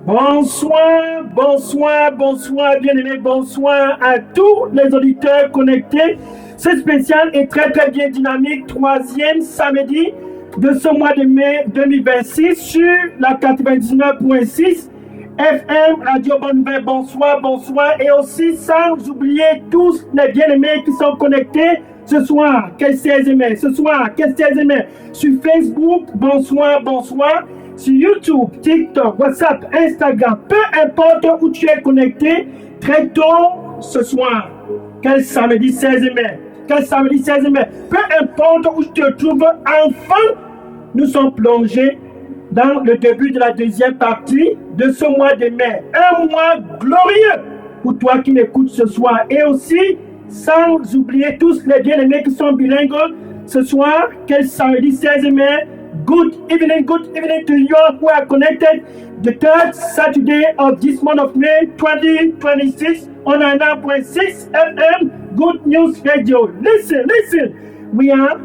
Bonsoir, bonsoir, bonsoir, bien-aimés, bonsoir à tous les auditeurs connectés. C'est spécial et très très bien dynamique, troisième samedi de ce mois de mai 2026 sur la 99.6 FM Radio Bonne Nouvelle. Bonsoir, bonsoir et aussi sans oublier tous les bien-aimés qui sont connectés ce soir, quel 16 mai, ce soir, quel 16 mai, sur Facebook, bonsoir, bonsoir. Sur YouTube, TikTok, WhatsApp, Instagram, peu importe où tu es connecté, très tôt ce soir, quel samedi 16 mai, quel samedi 16 mai, peu importe où tu te trouves, enfin, nous sommes plongés dans le début de la deuxième partie de ce mois de mai. Un mois glorieux pour toi qui m'écoutes ce soir. Et aussi, sans oublier tous les bien-aimés qui sont bilingues ce soir, quel samedi 16 mai, good evening to you all who are connected. The third Saturday of this month of May 2026 on 9.6 FM Good News Radio. Listen. We are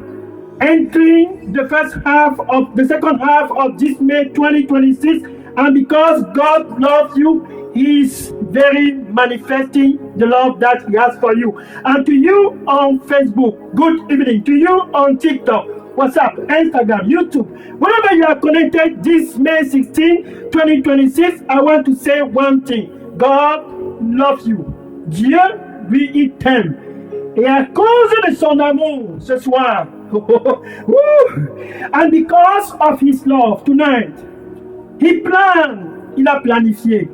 entering the second half of this May 2026, and because God loves you, He is very manifesting the love that He has for you. And to you on Facebook, good evening. To you on TikTok, WhatsApp, Instagram, YouTube, wherever you are connected this May 16, 2026, I want to say one thing. God loves you. Dieu lui t'aime. Et à cause de son amour ce soir, and because of his love tonight, il a planifié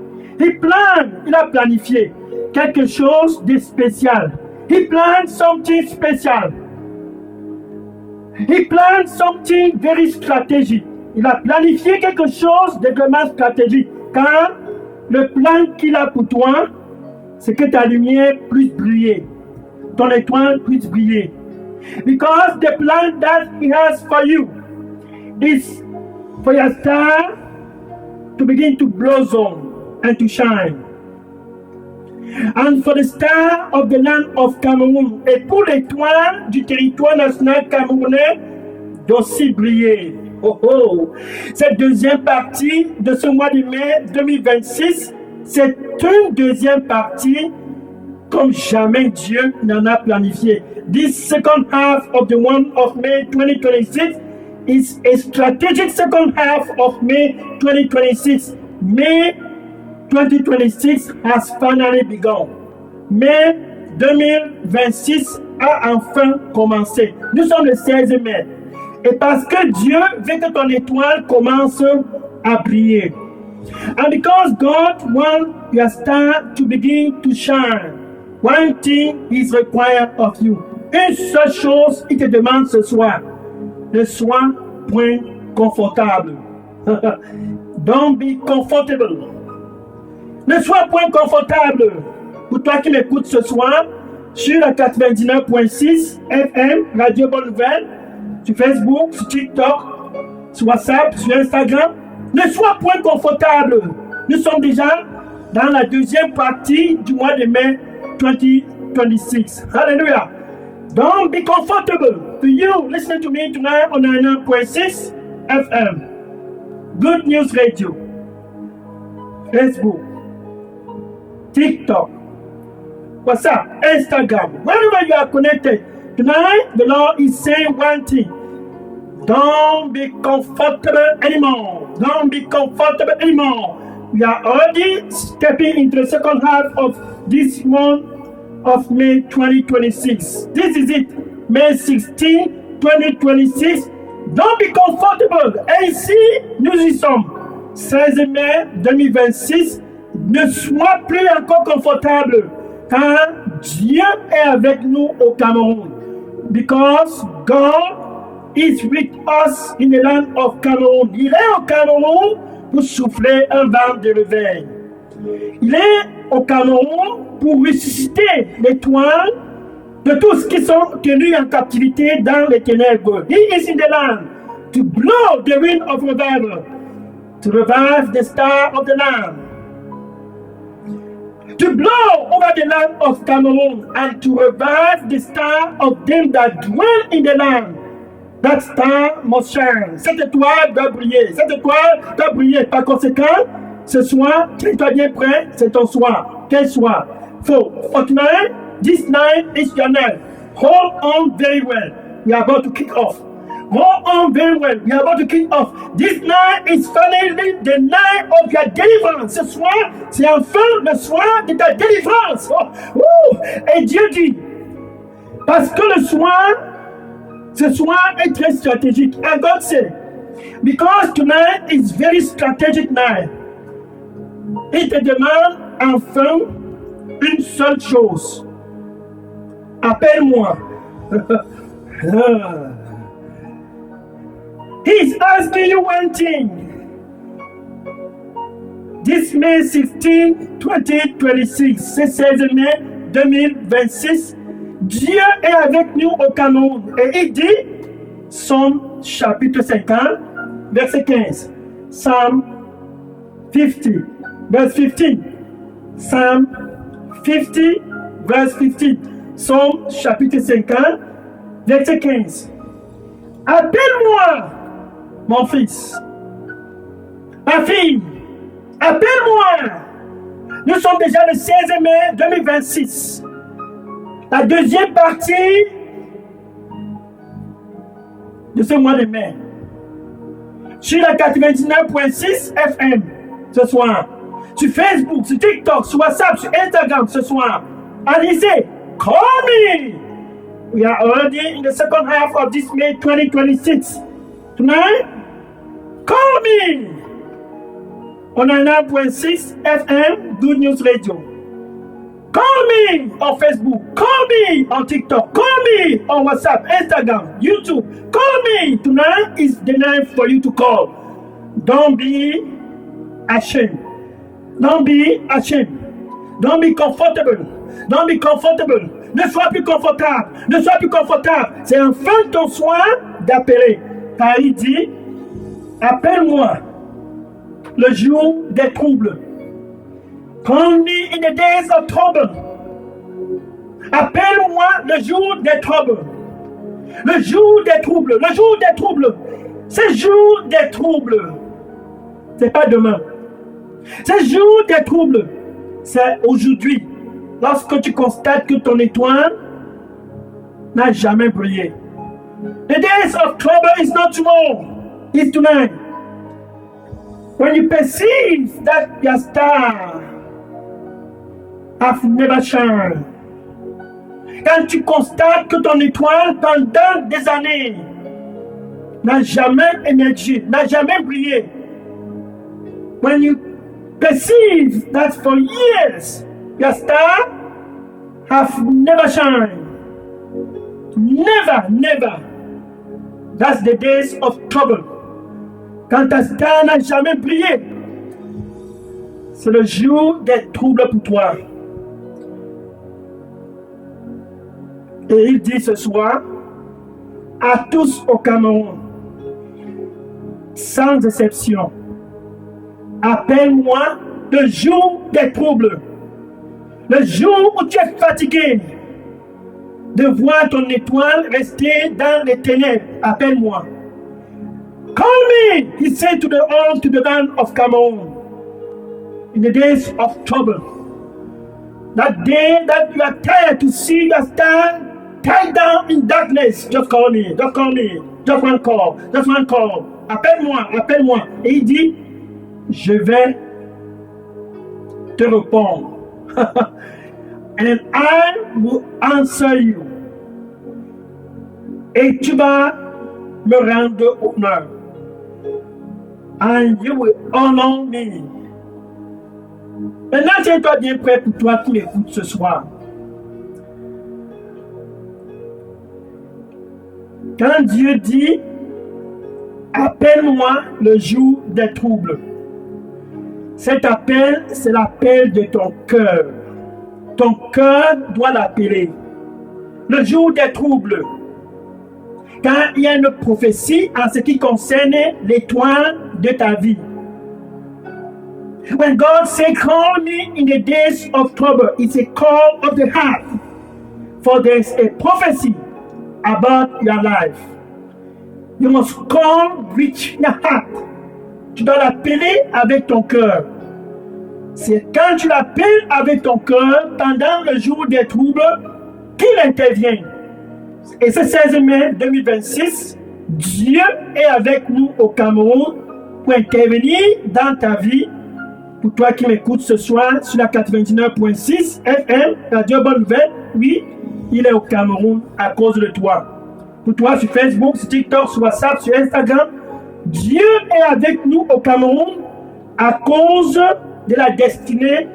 quelque chose de spécial. He planned something special. He planned something very strategic. Il a planifié quelque chose de vraiment stratégique. Car le plan qu'il a pour toi, c'est que ta lumière puisse briller. Ton étoile puisse briller. Because the plan that He has for you is for your star to begin to blossom and to shine. And for the star of the land of Cameroon, et pour l'étoile du territoire national camerounais, d'aussi briller. Cette deuxième partie de ce mois de mai 2026, c'est une deuxième partie comme jamais Dieu n'en a planifié. This second half of the month of May 2026 is a strategic second half of May 2026. May 2026 has finally begun. Mai 2026 a enfin commencé. Nous sommes le 16 mai. Et parce que Dieu veut que ton étoile commence à briller. And because God wants your star to begin to shine, one thing is required of you. Une seule chose, il te demande ce soir. Ne sois point confortable. Don't be comfortable. Ne sois point confortable. Pour toi qui m'écoutes ce soir, sur la 99.6 FM, Radio Bonne Nouvelle, sur Facebook, sur TikTok, sur WhatsApp, sur Instagram, ne sois point confortable. Nous sommes déjà dans la deuxième partie du mois de mai 2026. Hallelujah. Don't be comfortable. To you, listen to me tonight on 99.6 FM. Good News Radio. Facebook. TikTok. WhatsApp. Instagram. Wherever you are connected. Tonight, the Lord is saying one thing. Don't be comfortable anymore. Don't be comfortable anymore. We are already stepping into the second half of this month of May 2026. This is it. May 16, 2026. Don't be comfortable. Et ici, nous y sommes. 16 mai 2026. Ne sois plus encore confortable. Car Dieu est avec nous au Cameroun. Because God is with us in the land of Cameroon. Il est au Cameroun pour souffler un vent de réveil. Il est au Cameroun pour ressusciter l'étoile de tous qui sont tenus en captivité dans les ténèbres. He is in the land to blow the wind of revival, to revive the star of the land, to blow over the land of Cameroon and to revive the star of them that dwell in the land. That star must shine. Cette étoile doit briller. Cette étoile doit briller. Par conséquent, Ce soir, tiens-toi bien prêt, c'est ton soir. Quel soir? 49, this night is your night. Hold on very well. We are about to kick off. Hold on very well. We are about to kick off. This night is finally the night of your deliverance. Ce soir, c'est enfin le soir de ta délivrance. Et Dieu dit, parce que ce soir est très stratégique. And God said, because tonight is very strategic night. Il te demande enfin une seule chose. Appelle-moi. He's asking you one thing. This May 16, 2026, c'est 16 mai 2026, Dieu est avec nous au Cameroun. Et il dit, Psaume chapitre 50, verset 15. Psalm 50, verse 15. Psalm 50, verse 15. Psaume chapitre 50, verset 15. Appelle-moi, mon fils, ma fille, appelle-moi. Nous sommes déjà le 16 mai 2026. La deuxième partie de ce mois de mai. Sur la 99.6 FM ce soir. Sur Facebook, sur TikTok, sur WhatsApp, sur Instagram ce soir. Allez-y, call me. We are already in the second half of this May 2026. Tonight, call me on 9.6 FM Good News Radio. Call me on Facebook. Call me on TikTok. Call me on WhatsApp, Instagram, YouTube. Call me. Tonight is the night for you to call. Don't be ashamed. Don't be ashamed. Don't be comfortable. Don't be comfortable. Ne sois plus confortable. Ne sois plus confortable. C'est enfin ton soin d'appeler. Car il dit, appelle-moi le jour des troubles. Call me in the days of trouble. Appelle-moi le jour des troubles. Le jour des troubles. Le jour des troubles. Ce jour des troubles. C'est pas demain. Ce jour des troubles. C'est aujourd'hui. Lorsque tu constates que ton étoile n'a jamais brillé. The days of trouble is not tomorrow, it's tonight. When you perceive that your star have never shone. Quand tu constates que ton étoile pendant des années n'a jamais émergé, n'a jamais brillé. When you perceive that for years your star have never shine. Never, never. That's the days of trouble. Quand ta star n'a jamais brillé, c'est le jour des troubles pour toi. Et il dit ce soir à tous au Cameroun, sans exception, appelle-moi le jour des troubles. Le jour où tu es fatigué de voir ton étoile rester dans les ténèbres, appelle-moi. Call me, he said to the land of Cameroon, in the days of trouble. That day that you are tired to see your star tied down in darkness, just call me, just call me, just one call, just one call. Appelle-moi, appelle-moi. Et il dit, je vais te répondre. And I will answer you. Et tu vas me rendre honneur. And you will honor me. Maintenant, tiens-toi bien prêt pour toi qui m'écoutes ce soir. Quand Dieu dit, appelle-moi le jour des troubles. Cet appel, c'est l'appel de ton cœur. Ton cœur doit l'appeler. Le jour des troubles. Quand il y a une prophétie en ce qui concerne l'étoile de ta vie. When God says, call me in the days of trouble, it's a call of the heart. For there is a prophecy about your life. You must call with your heart. Tu dois l'appeler avec ton cœur. C'est quand tu l'appelles avec ton cœur pendant le jour des troubles qu'il intervient. Et ce 16 mai 2026, Dieu est avec nous au Cameroun pour intervenir dans ta vie. Pour toi qui m'écoutes ce soir sur la 99.6 FM, Radio Bonne Nouvelle, oui, il est au Cameroun à cause de toi. Pour toi sur Facebook, sur TikTok, sur WhatsApp, sur Instagram, Dieu est avec nous au Cameroun à cause de la destinée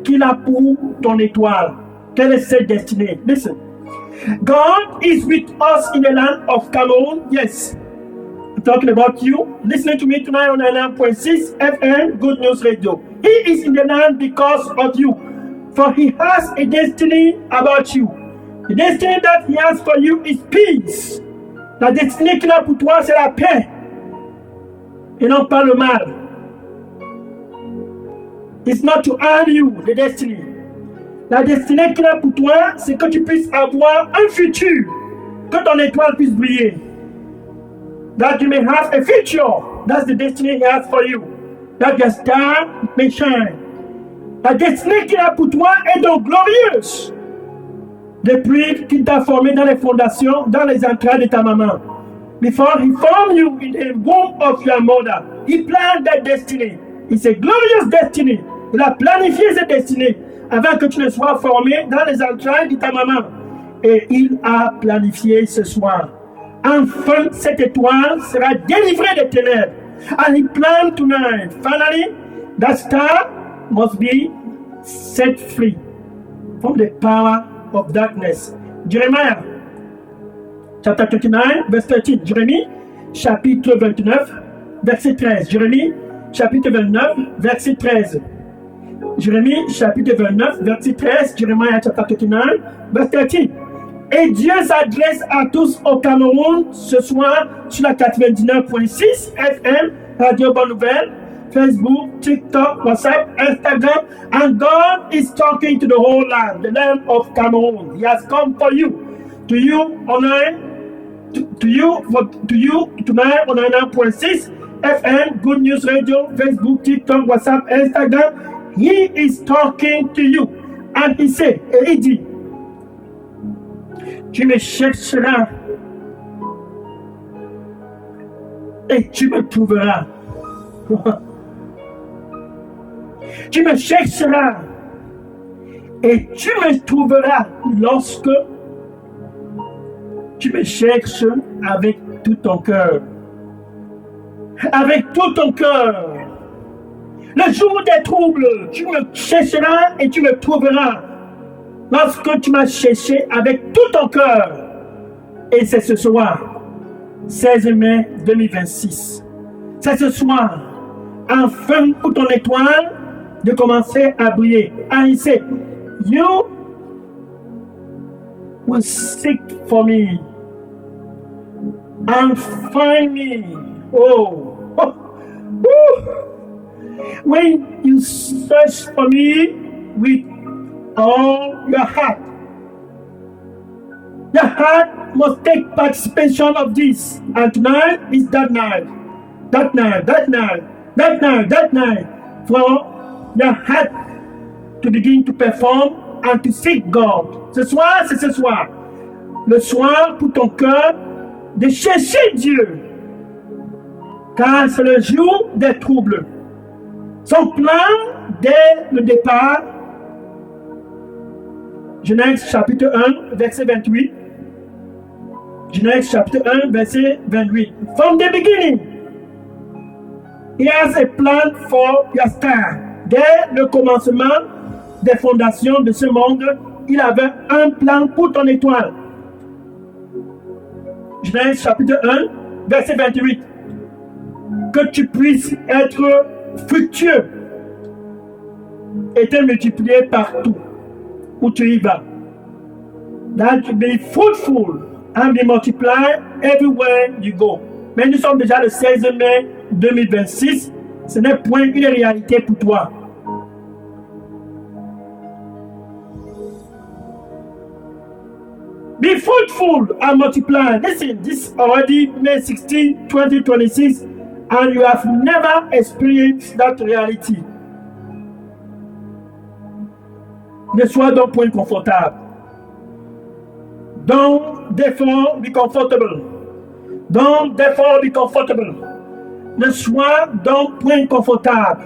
qu'il a pour ton étoile. Quelle est cette destinée? Listen. God is with us in the land of Cameroon. Yes. I'm talking about you. Listening to me tonight on 99.6 FM, Good News Radio. He is in the land because of you. For he has a destiny about you. The destiny that he has for you is peace. La destinée qu'il a pour toi, c'est la paix. Et non pas le mal. It's not to harm you, the destiny. La destinée qu'il a pour toi, c'est que tu puisses avoir un futur. Que ton étoile puisse briller. That you may have a future. That's the destiny he has for you. That your star may shine. La destinée qu'il a pour toi est donc glorieuse. Depuis qu'il t'a formé dans les fondations, dans les entrailles de ta maman. Before he formed you in the womb of your mother, he planned that destiny. It's a glorious destiny. Il a planifié cette destinée avant que tu ne sois formé dans les entrailles de ta maman. Et il a planifié ce soir. Enfin, cette étoile sera délivrée des ténèbres. And he planned tonight. Finally, that star must be set free from the power of darkness. Jeremiah, chapter 29, verse 13. Jérémie, chapitre 29, verset 13. Jérémie, chapitre 29, verset 13. Jérémie, chapitre 29, verset 13. Jeremiah, chapter 29, verse 13. Et Dieu s'adresse à tous au Cameroun ce soir sur la 99.6 FM, Radio Bonne Nouvelle, Facebook, TikTok, WhatsApp, Instagram, and God is talking to the whole land, the land of Cameroon. He has come for you. To you online, to you tonight on 99.6 FM, Good News Radio, Facebook, TikTok, WhatsApp, Instagram. He is talking to you. And he said, et il dit, tu me chercheras et tu me trouveras. Tu me chercheras et tu me trouveras lorsque tu me cherches avec tout ton cœur. Avec tout ton cœur. Le jour des troubles, tu me chercheras et tu me trouveras. Lorsque tu m'as cherché avec tout ton cœur. Et c'est ce soir, 16 mai 2026. C'est ce soir, enfin pour ton étoile de commencer à briller. And he said, you will seek for me and find me. Oh. When you search for me with all your heart, your heart must take participation of this. And tonight is that night. That night for your heart to begin to perform and to seek God. Ce soir, c'est ce soir. Le soir pour ton cœur de chercher Dieu. Car c'est le jour des troubles. Son plan dès le départ, Genèse chapitre 1, verset 28. Genèse chapitre 1, verset 28. From the beginning, he has a plan for your star. Dès le commencement des fondations de ce monde, il avait un plan pour ton étoile. Genèse chapitre 1, verset 28. Que tu puisses être fructueux et te multiplier partout où tu y vas. That you be fruitful and be multiplied everywhere you go. Mais nous sommes déjà le 16 mai 2026. Ce n'est point une réalité pour toi. Be fruitful and multiply. Listen, this is already May 16, 2026, and you have never experienced that reality. Ne sois donc point confortable. Don't therefore be comfortable. Don't therefore be comfortable. Ne sois donc point confortable.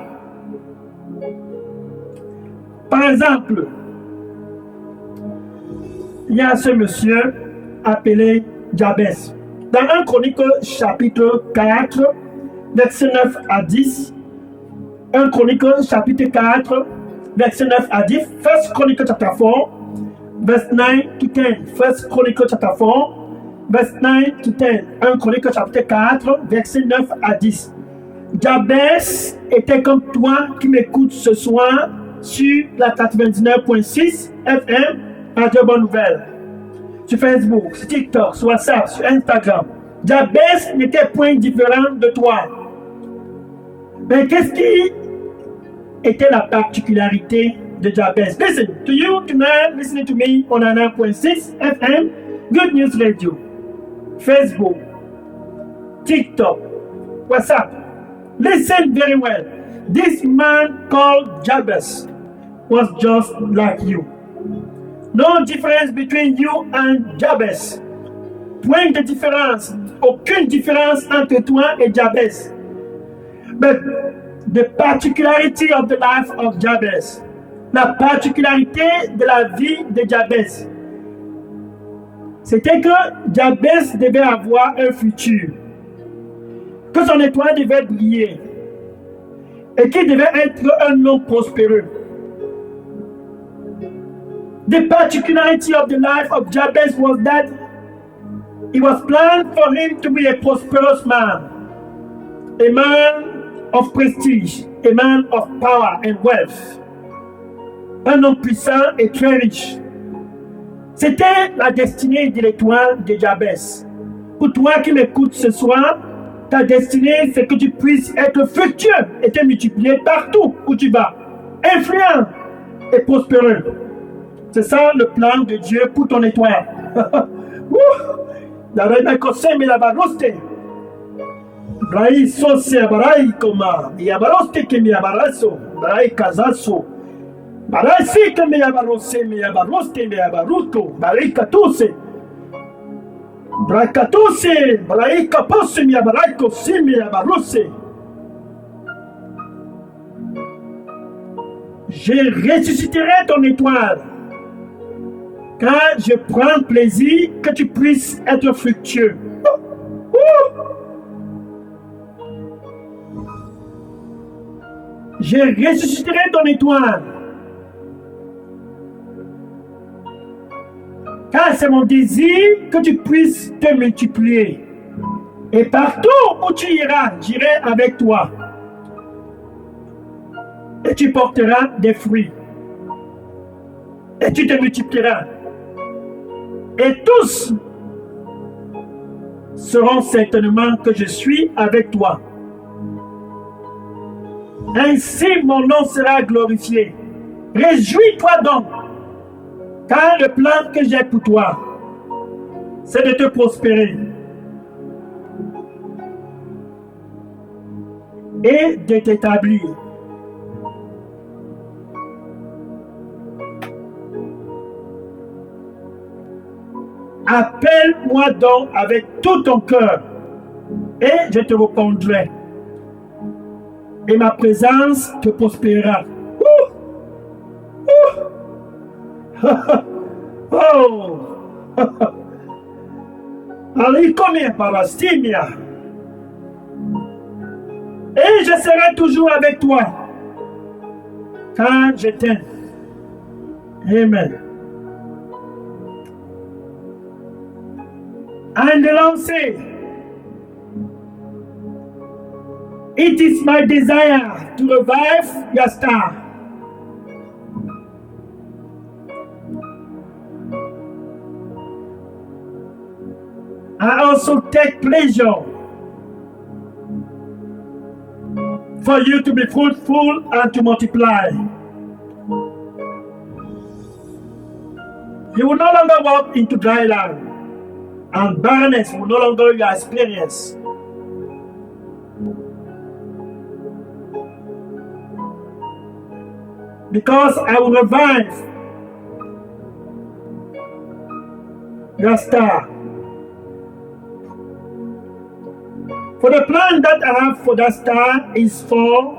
Par exemple, il y a ce monsieur appelé Jabez. Dans 1 Chronique chapitre 4, verset 9 à 10, 1 Chronique chapitre 4, verset 9 à 10, 1 Chronicle chapter 4, verse 9 to 10, 1 Chronicle chapter 4, verse 9 to 10, 1 Chronicle chapitre 4, verset 9 à 10. Jabez était comme toi qui m'écoutes ce soir sur la 99.6 FM Radio Bonne Nouvelle, sur Facebook, sur TikTok, sur WhatsApp, sur Instagram. Jabez n'était point différent de toi. Mais qu'est-ce qui était la particularité de Jabez? Listen to you tonight, listening to me on 9.6 FM, Good News Radio, Facebook, TikTok, WhatsApp. Listen very well. This man called Jabez was just like you. No difference between you and Jabez. Point de différence. Aucune différence entre toi et Jabez. But the particularity of the life of Jabez. La particularité de la vie de Jabez. C'était que Jabez devait avoir un futur. Que son étoile devait briller. Et qu'il devait être un homme prospéreux. The particularity of the life of Jabez was that it was planned for him to be a prosperous man, a man of prestige, a man of power and wealth, un homme puissant et très riche. C'était la destinée de l'étoile de Jabez. Pour toi qui m'écoutes ce soir, ta destinée, c'est que tu puisses être fructueux et te multiplier partout où tu vas, influent et prospéreux. C'est ça le plan de Dieu pour ton étoile. Brai sose barai koma ya baroste ke mi abaraso brai kazaso barai si ke mi abarose mi abaroste mi abaruto brai katuse brai katuse brai kapose mi abarai kosi mi abarose. Je ressusciterai ton étoile car je prends plaisir que tu puisses être fructueux. Je ressusciterai ton étoile. Car c'est mon désir que tu puisses te multiplier. Et partout où tu iras, j'irai avec toi. Et tu porteras des fruits. Et tu te multiplieras. Et tous sauront certainement que je suis avec toi. Ainsi mon nom sera glorifié. Réjouis-toi donc, car le plan que j'ai pour toi, c'est de te prospérer et de t'établir. Appelle-moi donc avec tout ton cœur et je te répondrai. Et ma présence te prospérera. Oh! Allez, combien parastimia? Et je serai toujours avec toi, car je t'aime. Amen. And the Lord said, it is my desire to revive your star. I also take pleasure for you to be fruitful and to multiply. You will no longer walk into dry land, and barrenness will no longer be your experience. Because I will revive your star. For the plan that I have for that star is for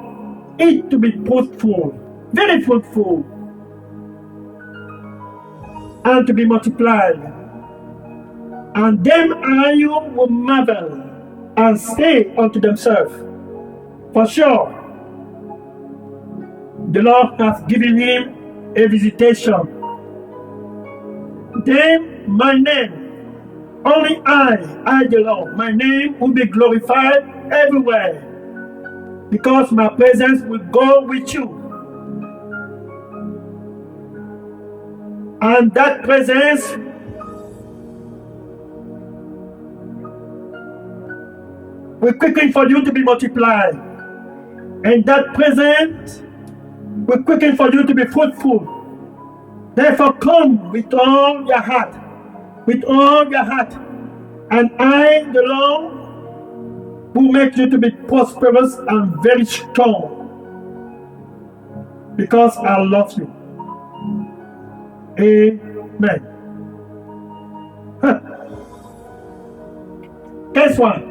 it to be fruitful, very fruitful, and to be multiplied. And them and you will marvel and say unto themselves, for sure, the Lord has given him a visitation. Then my name, only I the Lord, my name will be glorified everywhere, because my presence will go with you. And that presence will quicken for you to be multiplied. And that presence will quicken for you to be fruitful. Therefore come with all your heart, with all your heart. And I, the Lord, will make you to be prosperous and very strong, because I love you. Amen. Guess what?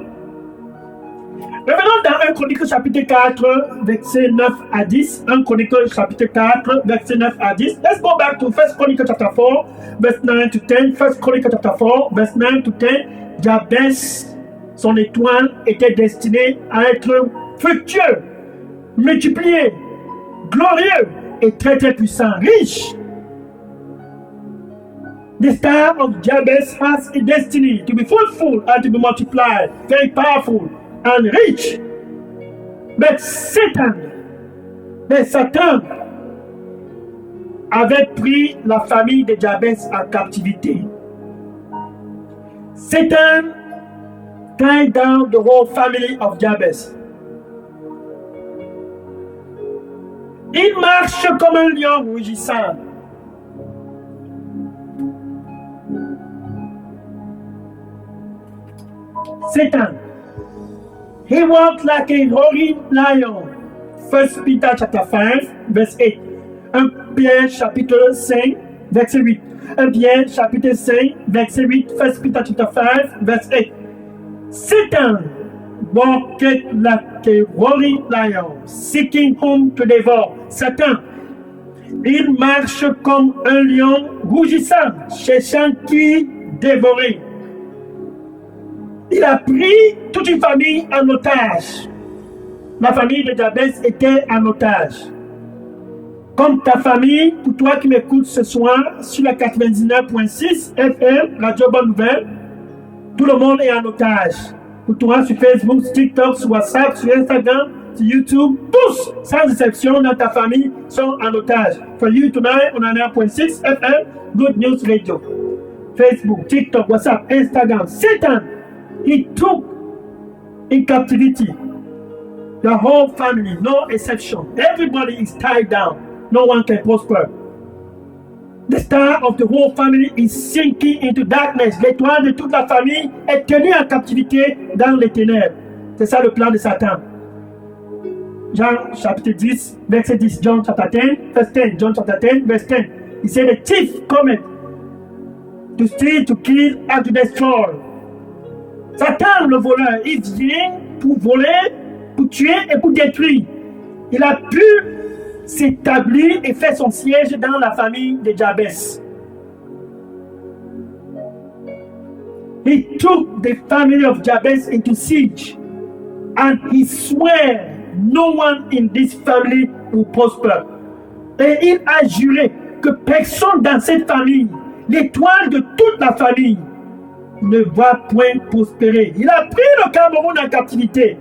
Revenons dans 1 Chronique chapitre 4, verset 9 à 10. 1 Chronique chapitre 4, verset 9 à 10. Let's go back to 1 Chronicle chapter 4, verse 9 to 10. 1 Chronicle chapter 4, verse 9 to 10. Jabez, son étoile, était destinée à être fructueux, multiplié, glorieux et très très puissant, riche. The star of Jabez has a destiny to be fruitful and to be multiplied, very powerful and rich. But Satan avait pris la famille de Jabez en captivité. Satan tied down the whole family of Jabez. Il marche comme un lion rugissant. Satan, he walked like a roaring lion. 1 Peter chapter 5, verse 8. 1 Pierre chapitre 5, verset 8. 1 Pierre chapitre 5, verset 8. 1 Peter chapter 5, verse 8. Satan walked like a roaring lion, seeking whom to devour. Satan, il marche comme un lion rougissant, cherchant qui dévorer. Il a pris toute une famille en otage. La famille de Jabez était en otage. Comme ta famille, pour toi qui m'écoutes ce soir sur la 99.6 FM, Radio Bonne Nouvelle, tout le monde est en otage. Pour toi sur Facebook, sur TikTok, sur WhatsApp, sur Instagram, sur YouTube, tous, sans exception, dans ta famille, sont en otage. For you tonight, on a 1.6 FM, Good News Radio. Facebook, TikTok, WhatsApp, Instagram, Satan. He took in captivity the whole family, no exception. Everybody is tied down. No one can prosper. The star of the whole family is sinking into darkness. L'étoile de toute la famille est tenue en captivité dans les ténèbres. C'est ça le plan de Satan. Jean chapitre 10, verset 10. John chapter 10, verse 10. John chapter 10, verse 10. He said, the thief cometh to steal, to kill, and to destroy. Satan, le voleur, il vient pour voler, pour tuer et pour détruire. Il a pu s'établir et faire son siège dans la famille de Jabez. He took the family of Jabez into siege, and he swore no one in this family will prosper. Et il a juré que personne dans cette famille, l'étoile de toute la famille, ne va point prospérer. Il a pris le Cameroun en captivité.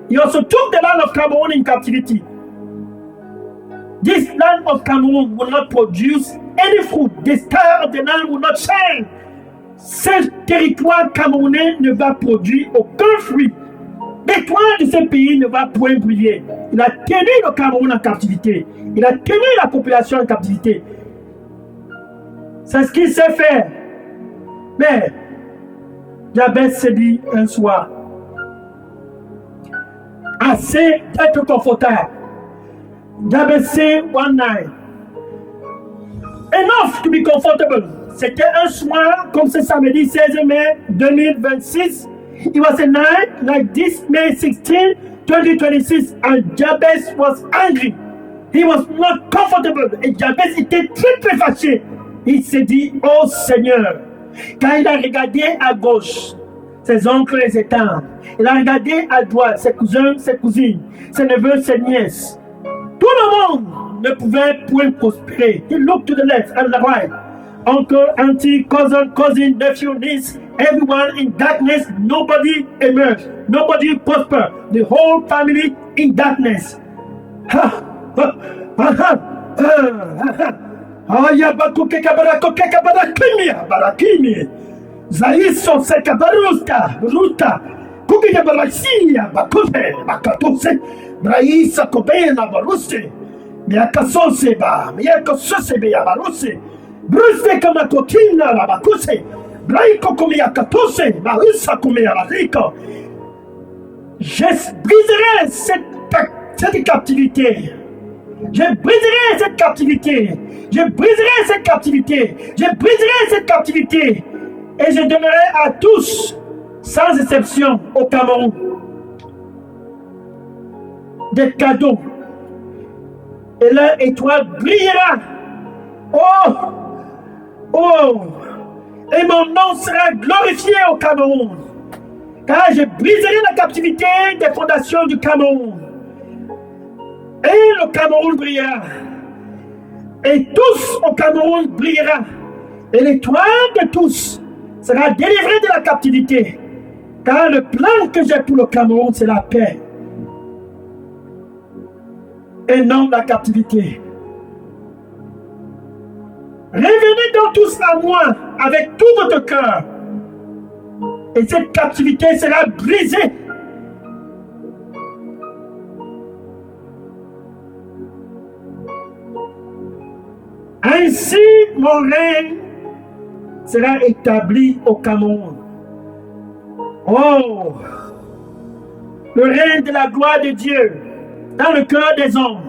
He also took the land of Cameroon in captivity. This land of Cameroon will not produce any fruit. The star of the land will not shine. Ce territoire camerounais ne va produire aucun fruit. L'étoile de ce pays ne va point briller. Il a tenu le Cameroun en captivité. Il a tenu la population en captivité. C'est ce qu'il sait faire. Mais Jabez se dit un soir, assez d'être confortable. Jabez say one night, enough to be comfortable. c'était un soir, comme ce samedi 16 mai 2026. It was a night like this, May 16, 2026, and Jabez was angry. He was not comfortable. Et Jabez était très fâché. Il s'est dit, oh Seigneur, quand il a regardé à gauche, ses oncles et ses tantes, il a regardé à droite, ses cousins, ses cousines, ses neveux, ses nièces. Tout le monde ne pouvait point prospérer. He looked to the left and the right. Uncle, auntie, cousin, nephew, niece, everyone in darkness. Nobody emerged. Nobody prospered. The whole family in darkness. Zaiso sekabarusta, ruta, kukiya barasiya, bakute, bakatose, braisa kobena baruse, miakasose ba, miakasose be baruse, bruste kama kokina la bakuse, braiko komiakatose, barisa komiariko. Je briserai cette captivité. Je briserai cette captivité. Je briserai cette captivité. Je briserai cette captivité. Et je donnerai à tous, sans exception, au Cameroun, des cadeaux. Et leur étoile brillera. Oh! Oh! Et mon nom sera glorifié au Cameroun. Car je briserai la captivité des fondations du Cameroun. Et le Cameroun brillera. Et tous au Cameroun brillera. Et l'étoile de tous sera délivrée de la captivité. Car le plan que j'ai pour le Cameroun, c'est la paix. Et non la captivité. Revenez donc tous à moi avec tout votre cœur. Et cette captivité sera brisée. Ainsi, mon règne sera établi au Cameroun. Oh! Le règne de la gloire de Dieu dans le cœur des hommes.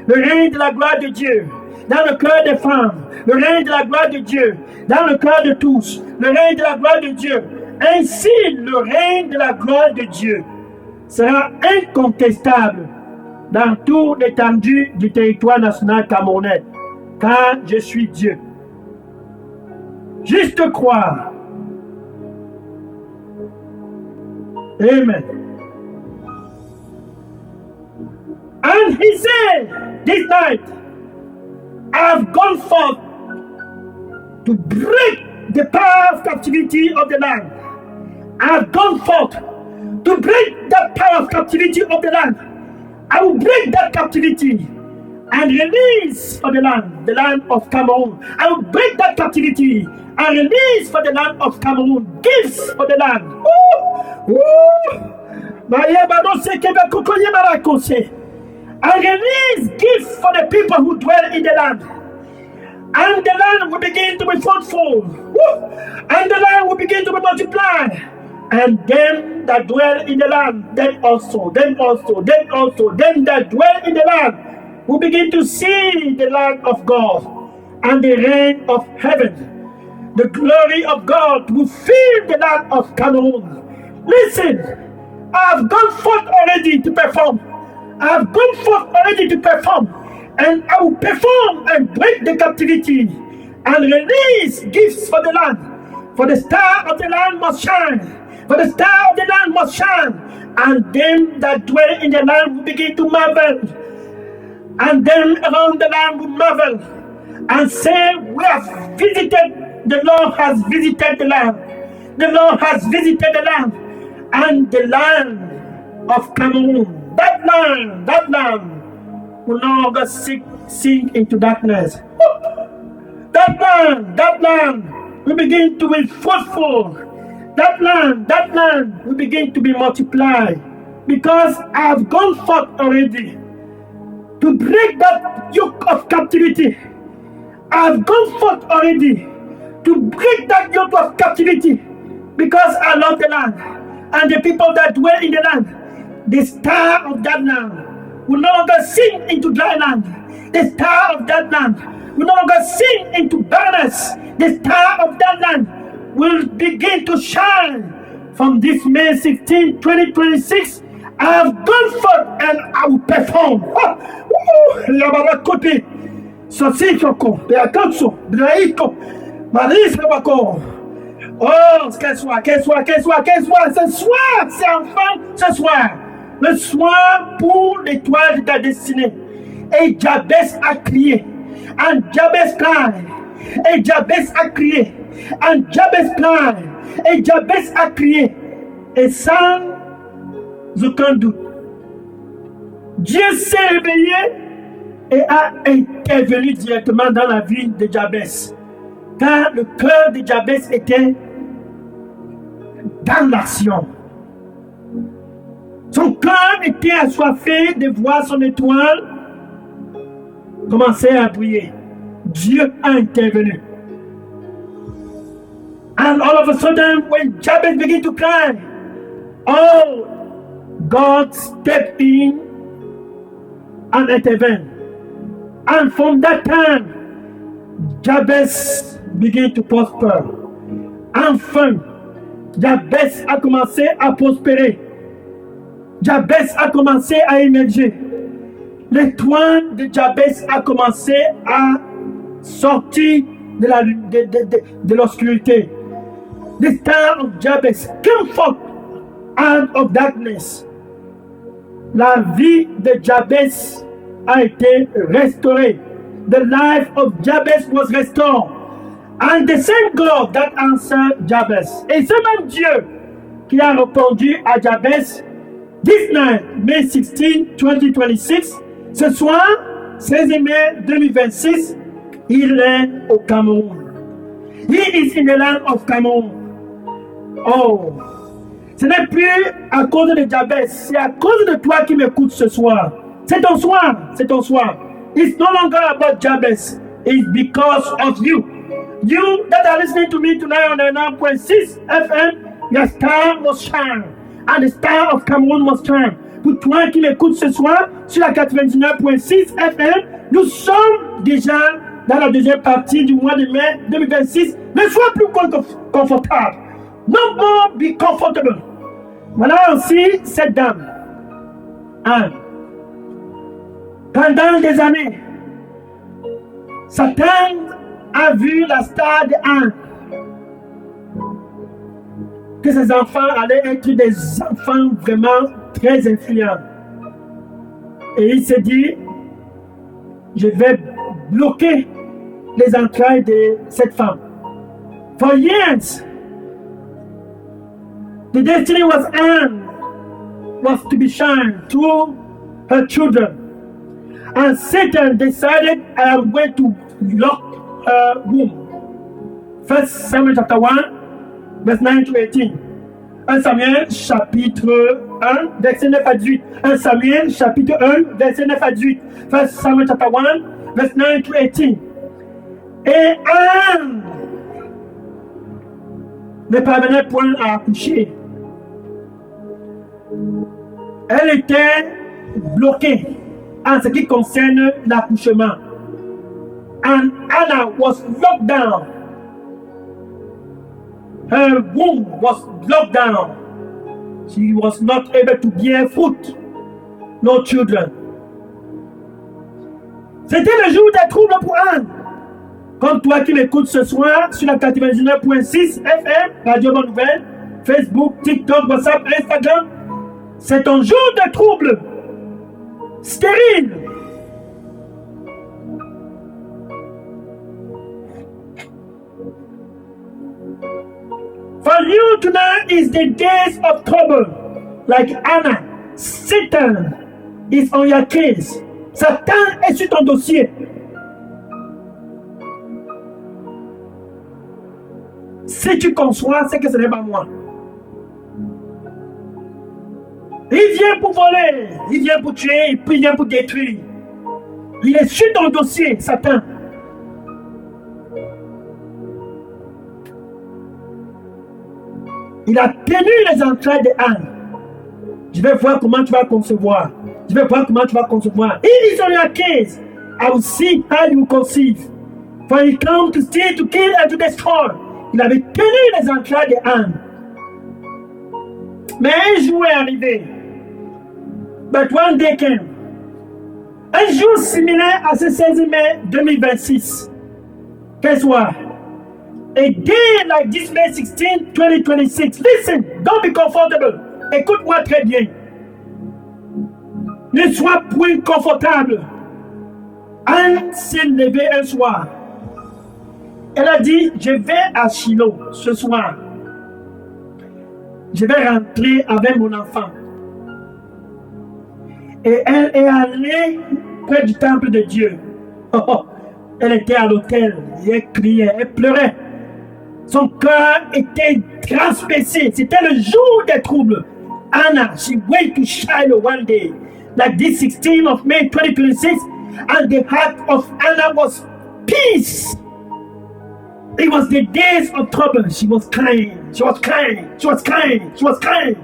Le règne de la gloire de Dieu dans le cœur des femmes. Le règne de la gloire de Dieu dans le cœur de tous. Le règne de la gloire de Dieu. Ainsi, le règne de la gloire de Dieu sera incontestable dans toute l'étendue du territoire national camerounais. Car je suis Dieu. Juste croire. Amen. And he said, this night, I have gone forth to break the power of captivity of the land. I have gone forth to break that power of captivity of the land. I will break that captivity and release for the land of Cameroon. I will break that captivity and release for the land of Cameroon gifts for the land. And release gifts for the people who dwell in the land. And the land will begin to be fruitful. And the land will begin to be multiplied. And them that dwell in the land, them that dwell in the land will begin to see the land of God and the reign of heaven. The glory of God will fill the land of Cameroon. Listen, I have gone forth already to perform. I have gone forth already to perform. And I will perform and break the captivity and release gifts for the land. For the star of the land must shine. For the star of the land must shine. And them that dwell in the land will begin to marvel. And them around the land will marvel and say, we have visited, the Lord has visited the land. The Lord has visited the land. And the land of Cameroon, that land will no longer sink into darkness. That land will begin to be fruitful. That land will begin to be multiplied. Because I have gone forth already to break that yoke of captivity. I have gone forth already to break that yoke of captivity because I love the land and the people that dwell in the land. The star of that land will no longer sink into dry land. The star of that land will no longer sink into barrenness. The star of that land will begin to shine. From this May 16, 2026, I have gone forth and I will perform. Oh, qu'elle soit, ce soir, c'est enfin ce soir. Le soir pour l'étoile de ta destinée. Et Jabez a crié. And Jabez cried. Et Jabez a crié. And Jabez cried. Et Jabez a crié. Et sans aucun doute, Dieu s'est réveillé et a intervenu directement dans la vie de Jabez. Car le cœur de Jabez était dans l'action. Son cœur était assoiffé de voir son étoile commencer à briller. Dieu a intervenu. And all of a sudden, when Jabez began to cry, oh, God stepped in and intervened. And from that time, Jabez began to prosper. Enfin, Jabez a commencé à prospérer. Jabez a commencé à émerger. L'étoile de Jabez a commencé à sortir de l'obscurité. The star of Jabez came forth out of darkness. La vie de Jabez a été restaurée. The life of Jabez was restored. And the same God that answered Jabez. Et ce même Dieu qui a répondu à Jabez, this night, May 16, 2026, ce soir, 16 mai 2026, il est au Cameroun. He is in the land of Cameroun. Oh, ce n'est plus à cause de Jabez, c'est à cause de toi qui m'écoutes ce soir. C'est ton soir, c'est ton soir. It's no longer about Jabez, it's because of you. You that are listening to me tonight on the 9.6 FM, your star must shine, and the star of Cameroon must shine. Pour toi qui m'écoutes ce soir sur la 99.6 FM, nous sommes déjà dans la deuxième partie du mois de mai 2026. Ne sois plus confortable. No more be comfortable. Voilà aussi cette dame. Anne. Pendant des années, Satan a vu la star de Anne. Que ses enfants allaient être des enfants vraiment très influents. Et il s'est dit, je vais bloquer les entrailles de cette femme. For years, the destiny was to be shined through her children. And Satan decided, I am going to lock her womb. 1 Samuel chapter 1, verse 9 to 18. 1 Samuel chapitre 1, verset 9 à 18. 1 Samuel chapitre 1, verset 9 à 18. 1 Samuel chapter 1, verse 9 to 18. Et Anne ne parvenait point à accoucher. Elle était bloquée en ce qui concerne l'accouchement. And Anna was locked down. Her womb was locked down. She was not able to bear fruit. No children. C'était le jour des troubles pour Anne. Comme toi qui m'écoutes ce soir sur la 99.6 FM, Radio Bonne Nouvelle, Facebook, TikTok, WhatsApp, Instagram. C'est un jour de trouble. Stérile. For you tonight is the days of trouble. Like Anna, Satan is on your case. Satan est sur ton dossier. Si tu conçois, c'est que ce n'est pas moi. Il vient pour voler, il vient pour tuer, puis il vient pour détruire. Il est sur ton dossier, Satan. Il a tenu les entrailles de Anne. Je vais voir comment tu vas concevoir. Je vais voir comment tu vas concevoir. It is on your case. I will see how you conceive. For he comes to steal, to kill, and to destroy. Il avait tenu les entrailles de Anne. Mais un jour est arrivé. But one day came. Un jour similaire à ce 16 mai 2026. Guess what? A day like this May 16, 2026. Listen, don't be comfortable. Écoute-moi très bien. Ne sois point confortable. Anne s'est levée un soir. Elle a dit, je vais à Shiloh ce soir. Je vais rentrer avec mon enfant. Et elle est allée près du temple de Dieu. Elle était à l'autel. Elle criait, elle pleurait. Son cœur était transpercé. C'était le jour des troubles. Anna, she went to Shiloh one day, like this 16th of May 2026, and the heart of Anna was peace. It was the days of trouble. She was crying. She was crying. She was crying. She was crying.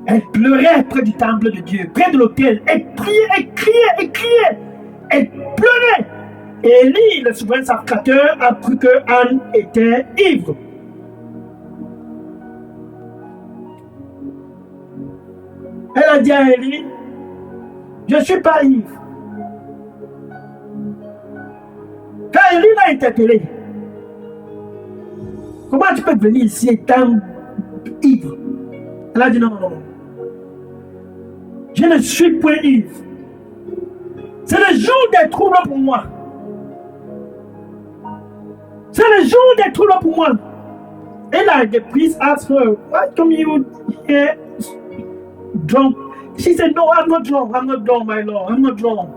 Elle pleurait près du temple de Dieu, près de l'autel. Elle priait, elle criait, elle criait. Elle pleurait. Et Élie, le souverain sacrificateur, a cru que Anne était ivre. Elle a dit à Élie, je ne suis pas ivre. Quand Élie l'a interpellé, comment tu peux venir ici étant ivre? Elle a dit non, non, non. Je ne suis point ivre. C'est le jour des troubles pour moi. C'est le jour des troubles pour moi. Et là, the priest asked her, why come you here drunk? She said, no, I'm not drunk. I'm not drunk, my Lord. I'm not drunk.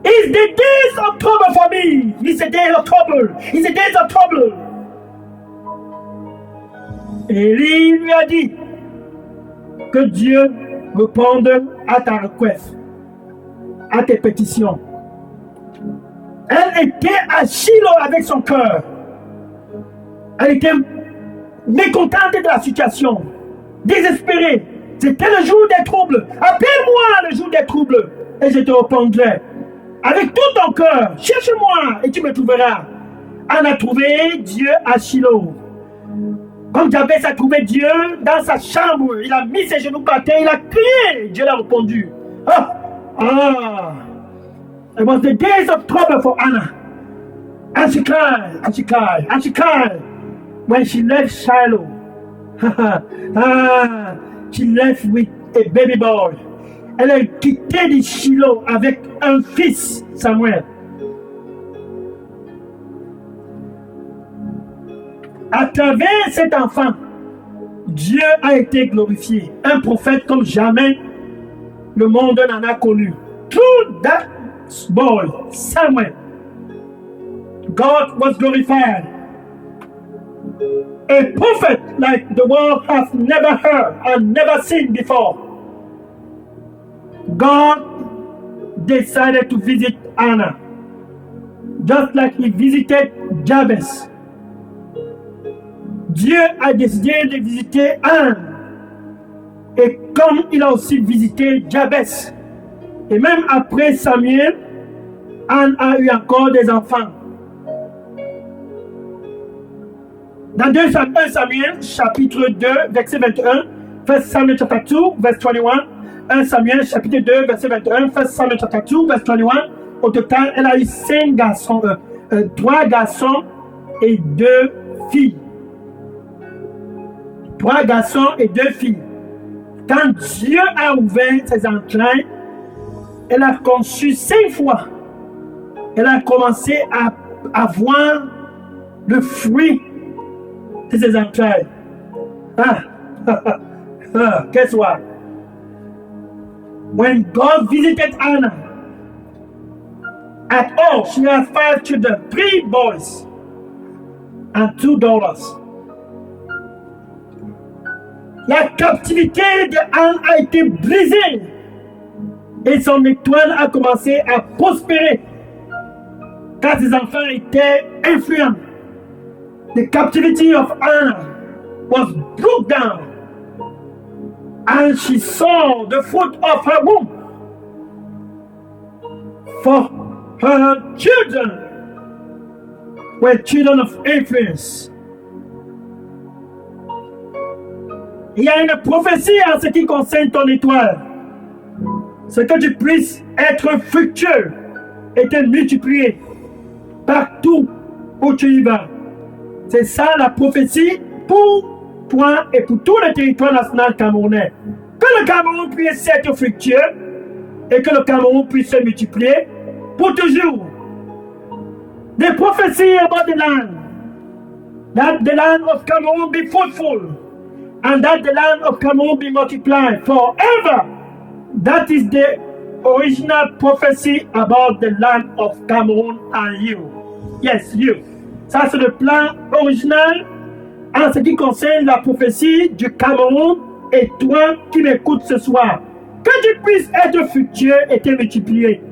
It's the days of trouble for me. It's the days of trouble. It's the days of trouble. Élie lui a dit que Dieu réponde à ta requête, à tes pétitions. Elle était à Shiloh avec son cœur. Elle était mécontente de la situation, désespérée. C'était le jour des troubles. Appelle-moi le jour des troubles et je te répondrai. Avec tout ton cœur, cherche-moi et tu me trouveras. On a trouvé Dieu à Shiloh. Comme Jabez a trouvé Dieu dans sa chambre, il a mis ses genoux par terre, il a crié. Dieu l'a répondu. It was the days of trouble for Anna. And she cried, and she cried, and she cried. When she left Shiloh, she left with a baby boy. Elle a quitté de Shiloh avec un fils, Samuel. À travers cet enfant, Dieu a été glorifié. Un prophète comme jamais le monde n'en a connu. Through that boy, Samuel, God was glorified. A prophet like the world has never heard and never seen before. God decided to visit Anna, just like he visited Jabez. Dieu a décidé de visiter Anne. Et comme il a aussi visité Jabez. Et même après Samuel, Anne a eu encore des enfants. Dans 2 Samuel, chapitre 2, verset 21, 1 Samuel chapter 2, verse 21, 1 Samuel chapitre 2, verset 21, 1 Samuel chapter 2, verse 21, au total, elle a eu 5 garçons, 3 garçons et 2 filles. 3 garçons et 2 filles. Quand Dieu a ouvert ses entrailles, elle a conçu 5 fois. Elle a commencé à avoir le fruit de ses entrailles. Guess what? When God visited Anna, at all, she has 5 children, 3 boys and 2 daughters. La captivité de Anne a été brisée et son étoile a commencé à prospérer car ses enfants étaient influents. The captivity of Anna was broke down And she saw the fruit of her womb. For her children were children of influence. Il y a une prophétie en ce qui concerne ton étoile. C'est que tu puisses être fructueux et te multiplier partout où tu y vas. C'est ça la prophétie pour toi et pour tout le territoire national camerounais. Que le Cameroun puisse être fructueux et que le Cameroun puisse se multiplier pour toujours. The prophecy about the land, that the land of Cameroon be fruitful, and that the land of Cameroon be multiplied forever. That is the original prophecy about the land of Cameroon and you. Yes, you. Ça, c'est le plan original en ce qui concerne la prophétie du Cameroun et toi qui m'écoutes ce soir. Que tu puisses être fructueux et te multiplier.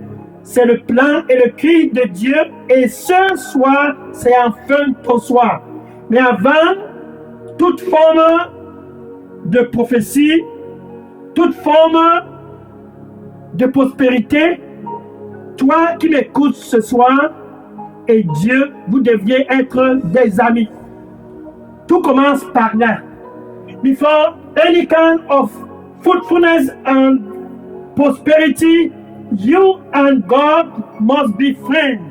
C'est le plan et le cri de Dieu et ce soir, c'est enfin ton soir. Mais avant, toute forme de prophétie, toute forme de prospérité, toi qui m'écoutes ce soir et Dieu, vous deviez être des amis. Tout commence par là. Before any kind of fruitfulness and prosperity, you and God must be friends.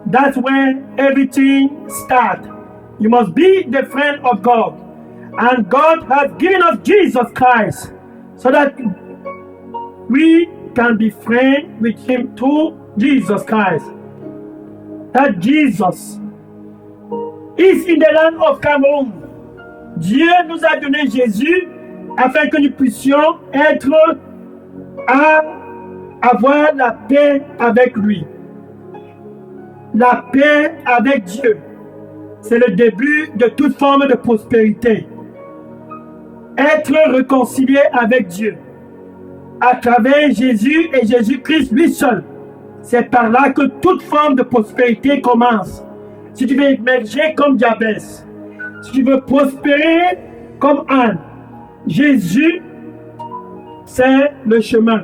That's where everything starts. You must be the friend of God. And God has given us Jesus Christ so that we can be friends with Him through Jesus Christ. That Jesus is in the land of Cameroon. Dieu nous a donné Jésus afin que nous puissions être à avoir la paix avec lui. La paix avec Dieu, c'est le début de toute forme de prospérité. Être réconcilié avec Dieu à travers Jésus et Jésus-Christ lui seul. C'est par là que toute forme de prospérité commence. Si tu veux émerger comme Jabès, si tu veux prospérer comme Anne, Jésus, c'est le chemin.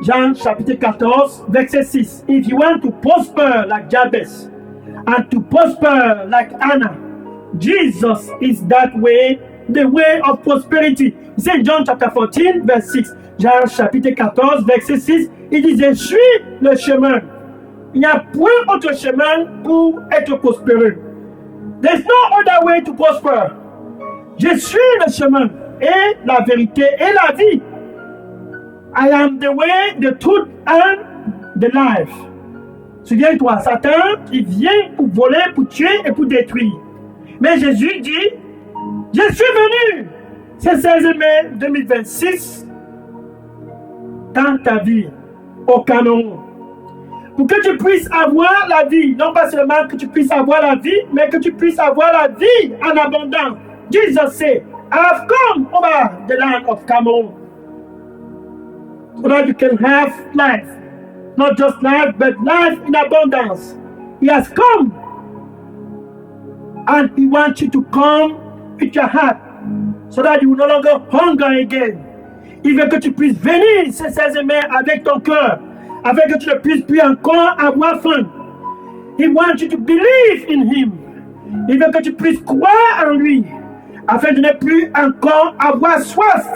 Jean chapitre 14, verset 6. If you want to prosper like Jabez and to prosper like Anna, Jesus is that way, the way of prosperity. C'est John chapter 14, verset 6. Jean chapitre 14, verset 6. Il dit, je suis le chemin. Il n'y a point autre chemin pour être prospéreux. There's no other way to prosper. Je suis le chemin et la vérité et la vie. I am the way, the truth and the life. Souviens-toi, Satan, il vient pour voler, pour tuer et pour détruire. Mais Jésus dit, je suis venu. C'est 16 mai 2026 dans ta vie au Cameroun. Pour que tu puisses avoir la vie, non pas seulement que tu puisses avoir la vie, mais que tu puisses avoir la vie en abondance. Jesus said, I have come over the land of Cameroon so that you can have life. Not just life, but life in abundance. He has come and He wants you to come with your heart so that you will no longer hunger again. Il veut que tu puisses venir ce 16 mai avec ton cœur, afin que tu ne puisses plus encore avoir faim. He wants you to believe in Him. Il veut que tu puisses croire en lui, afin de ne plus encore avoir soif.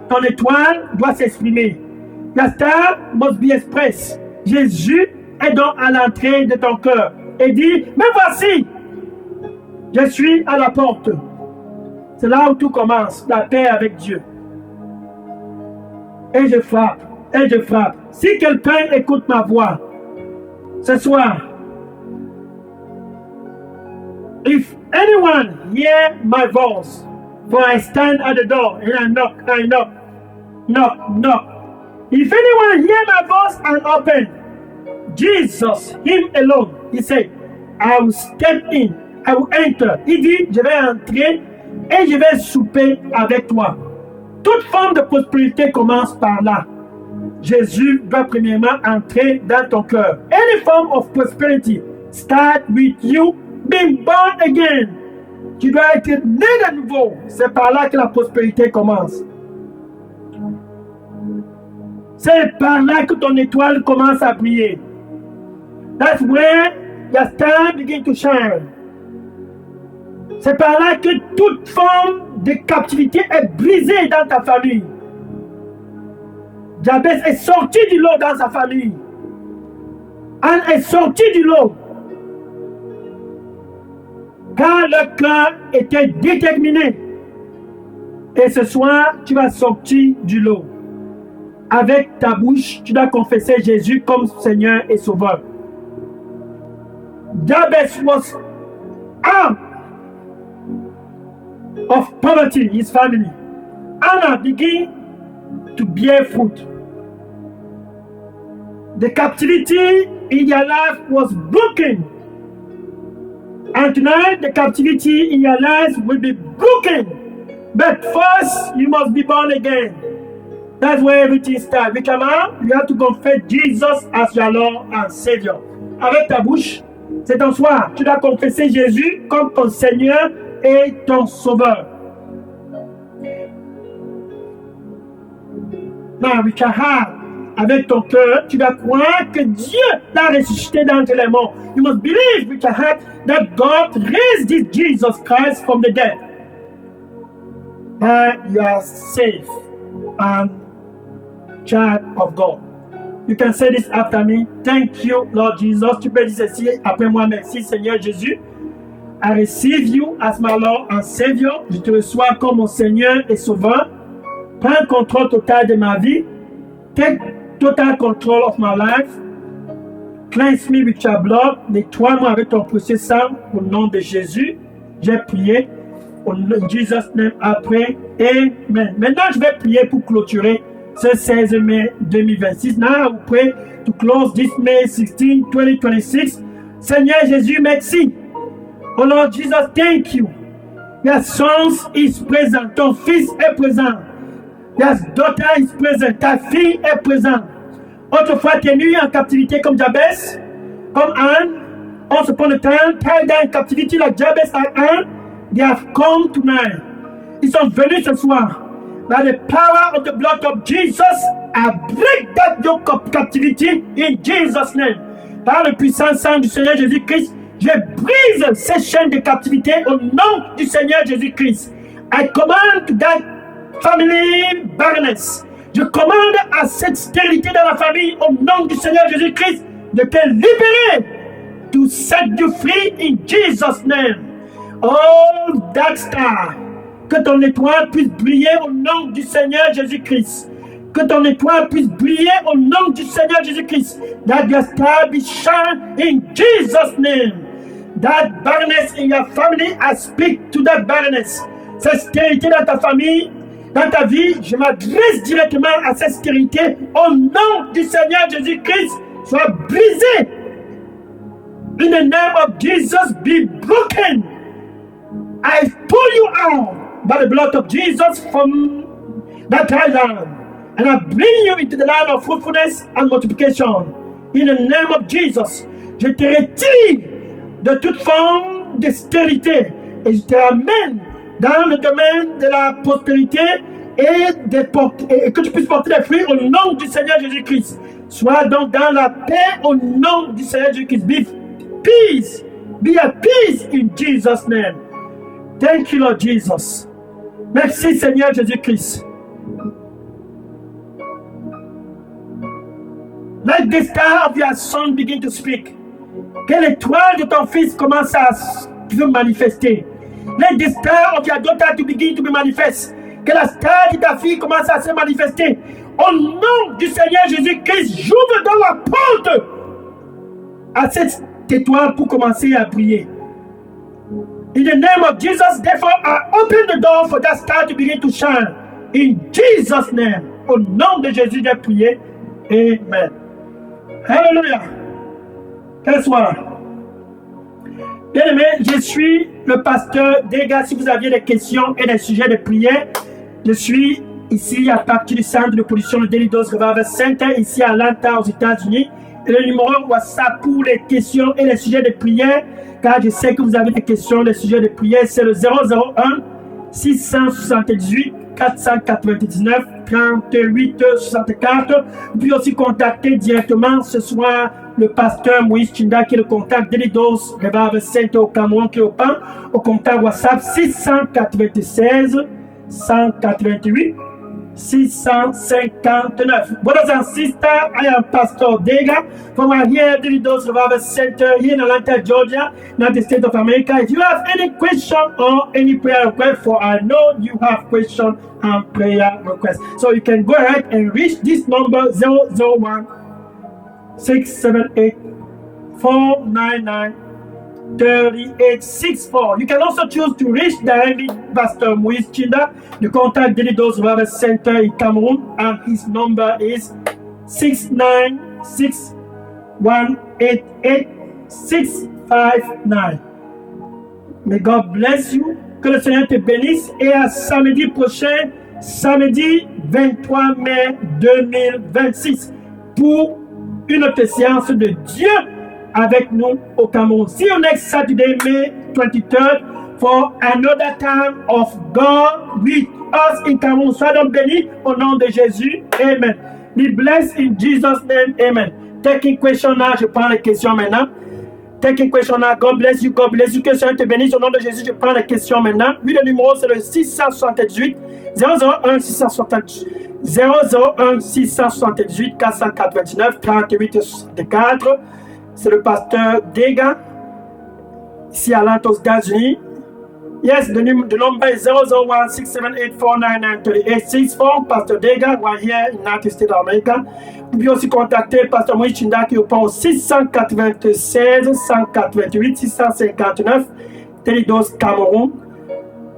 Ton étoile doit s'exprimer. La star must be expressed. Jésus est donc à l'entrée de ton cœur et dit, mais voici, je suis à la porte. C'est là où tout commence, la paix avec Dieu. Et je frappe, et je frappe. Si quelqu'un écoute ma voix ce soir, if anyone hear my voice, for I stand at the door and I knock. If anyone hear my voice and open, Jesus, Him alone, He said, I will step in, I will enter. Il dit, je vais entrer et je vais souper avec toi. Toute forme de prospérité commence par là. Jésus doit premièrement entrer dans ton cœur. Any form of prosperity start with you being born again. Tu dois être né de nouveau. C'est par là que la prospérité commence. C'est par là que ton étoile commence à briller. That's where your star begins to shine. C'est par là que toute forme de captivité est brisée dans ta famille. Jabez est sorti du lot dans sa famille. Anne est sortie du lot. Car le cœur était déterminé. Et ce soir, tu vas sortir du lot. Avec ta bouche, tu dois confesser Jésus comme Seigneur et Sauveur. Jabez was out of poverty in his family. Anna began to bear fruit. The captivity in your life was broken. And tonight, the captivity in your life will be broken. But first, you must be born again. That's where everything starts. Mais comment? You have to confess Jesus as your Lord and Savior. Avec ta bouche, c'est ton soir. Tu dois confesser Jésus comme ton Seigneur et ton Sauveur. Now, with your heart, avec ton cœur, tu dois croire que Dieu t'a ressuscité d'entre les morts. You must believe with your heart that God raised this Jesus Christ from the dead. And you are safe and child of God. You can say this after me. Thank you, Lord Jesus. Tu peux dire ceci après moi. Merci, Seigneur Jésus. I receive you as my Lord and Savior. Je te reçois comme mon Seigneur et Sauveur. Prends le contrôle total de ma vie. Take total control of my life. Cleanse me with your blood. Nettoie-moi avec ton précieux sang au nom de Jésus. J'ai prié. In Jesus' name, après. Amen. Maintenant, je vais prier pour clôturer ce 16 mai 2026. Now, we pray to close this May 16, 2026. Seigneur Jésus, merci. Oh Lord Jesus, thank you. Your son is present. Ton fils est présent. Your daughter is present. Ta fille est présente. Autrefois tenue en captivité comme Jabez, comme Anne. Once upon a time, tied down in captivity like Jabez and Anne. They have come tonight. Ils sont venus ce soir. By the power of the blood of Jesus, I break that yoke of captivity in Jesus' name. Par le puissant sang du Seigneur Jésus-Christ, je brise ces chaînes de captivité au nom du Seigneur Jésus-Christ. I command to that family barrenness. Je commande à cette stérilité dans la famille au nom du Seigneur Jésus-Christ de te libérer, to set you free in Jesus' name. Oh, that star, que ton étoile puisse briller au nom du Seigneur Jésus-Christ. Que ton étoile puisse briller au nom du Seigneur Jésus-Christ. That your star be shine in Jesus' name. That barrenness in your family, I speak to that barrenness. Cette stérilité dans ta famille, dans ta vie, je m'adresse directement à cette stérilité au nom du Seigneur Jésus-Christ. Sois brisé. In the name of Jesus, be broken. I pull you out by the blood of Jesus from that island. And I bring you into the land of fruitfulness and multiplication. In the name of Jesus, je te retire de toute forme de stérilité et je te ramène dans le domaine de la prospérité et que tu puisses porter des fruits au nom du Seigneur Jésus-Christ. Sois donc dans la paix au nom du Seigneur Jésus-Christ. Be at peace in Jesus' name. Thank you, Lord Jesus. Merci, Seigneur Jésus-Christ. Let the star of your son begin to speak. Que l'étoile de ton fils commence à se manifester. Let the star of your daughter to begin to be manifest. Que la star de ta fille commence à se manifester. Au nom du Seigneur Jésus-Christ, j'ouvre dans la porte à cette étoile pour commencer à briller. In the name of Jesus, therefore, I open the door for that star to begin to shine. In Jesus' name. Au nom de Jésus, j'ai prié. Amen. Hallelujah. Quel soir. Bien-aimé, je suis le pasteur Dega. Si vous aviez des questions et des sujets de prière, je suis ici à partir du centre de production de Daily Dose Revival Center, ici à Atlanta, aux États-Unis. et le numéro WhatsApp pour les questions et les sujets de prière, car je sais que vous avez des questions, des sujets de prière, c'est le 001 678 499 38 64. Vous pouvez aussi contacter directement ce soir le pasteur Moïse Chinda qui est le contact d'Elidos Revival Center au Cameroun qui est au contact WhatsApp 696 188 659. Brothers and sisters, I am Pastor Dega from here, Delidos Revival Center here in Atlanta, Georgia, United States of America. If you have any question or any prayer request, for I know you have question and prayer request, so you can go ahead and reach this number 001 678 499 3864. You can also choose to reach directly Pastor Moïse Chinda, the contact Delidos Revival Center in Cameroon, and his number is 696 188 659. May God bless you. Que le Seigneur te bénisse et à samedi prochain, samedi 23 mai 2026, pour une autre séance de Dieu avec nous au Cameroun. See you next Saturday, May 23rd, for another time of God with us in Cameroun. Sois donc béni au nom de Jésus. Amen. Be blessed in Jesus' name. Amen. Taking question now. Je prends les questions maintenant. Taking question now. God bless you. God bless you. Que le Seigneur te bénisse au nom de Jésus. Je prends les questions maintenant. Oui, le numéro c'est le 678 001 678 001 678 499 38 64. C'est le pasteur Dega, ici à Atlanta, aux États-Unis. Yes, the number is 001 678 499 3864. Pasteur Dega, right here in United States of America. Vous pouvez aussi contacter Pasteur Moïse Chinda qui répond au 696 188 659 Delidos Cameroun.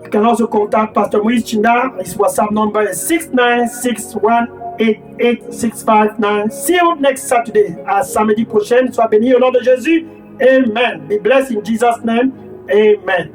You can also contact Pastor Moïse Chinda. His WhatsApp number is 696188659. See you next Saturday. À samedi prochain. Sois béni au nom de Jésus. Amen. Be blessed in Jesus' name. Amen.